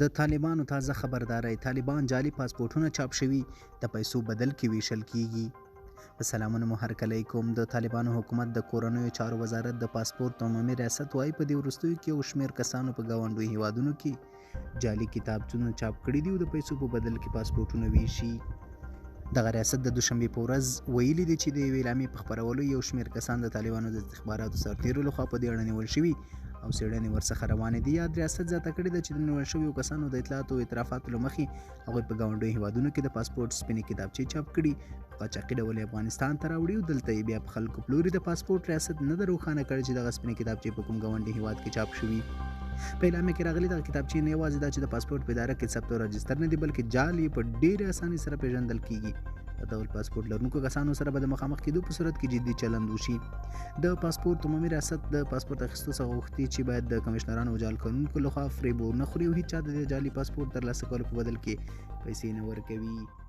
د طالبانو تازه خبرداری، طالبان جعلي پاسپورټونه چاپ شوي د پیسو بدل کې ویشل کیږي. په سلامونه مو هرکلی کوم. د طالبانو حکومت د کورنیو چارو وزارت د پاسپورټ عمومي ریاست وایي په دې وروستیو کې یو شمېر کسانو په ګاونډیو هیوادونو کې جعلي کتابچونه چاپ کړي دي او د پیسو په بدل کې پاسپورټونه ویشي. دغه ریاست د دوشنبې په ورځ ویلي دی چې د یوې اعلامیې په خپرولو یو شمېر کسان د طالبانو د استخباراتو سرتیرو لخوا په دې اړه نیول شوي او څېړنې ورڅخه روانې دي. یاد ریاست زیاته کړې ده چې د نیول شویو کسانو د اطلاعاتو او اعترافاتو له مخې هغوی په ګاونډیو هیوادونو کې د پاسپورټ سپینې کتابچې چاپ کړي، په قاچاقي ډول یې افغانستان ته راوړي او دلته یې بیا په خلکو پلوري. د پاسپورټ ریاست نه ده روښانه کړې چې دغه سپینې کتابچې په کوم ګاونډي هیواد کې چاپ شوي. په اعلامیه کې راغلي دغه کتابچې نه یوازې دا چې د پاسپورټ په اداره کې ثبت او راجستر نه دي، بلکې جعل یې په ډېرې اسانۍ سره پیژندل کیږي. په ډول پاسپورټ لرونکو کسانو سره به د مخامخ کېدو په صورت کې جدي چلند وشي. د پاسپورټ عمومي ریاست د پاسپورټ اخیستو څخه غوښتي چې باید د کمشنرانو او جعل کارونکو لخوا فریب ونه خوري او هیڅ چا د جعلي پاسپورټ ترلاسه کولو په بدل کې پیسې نه ورکوي.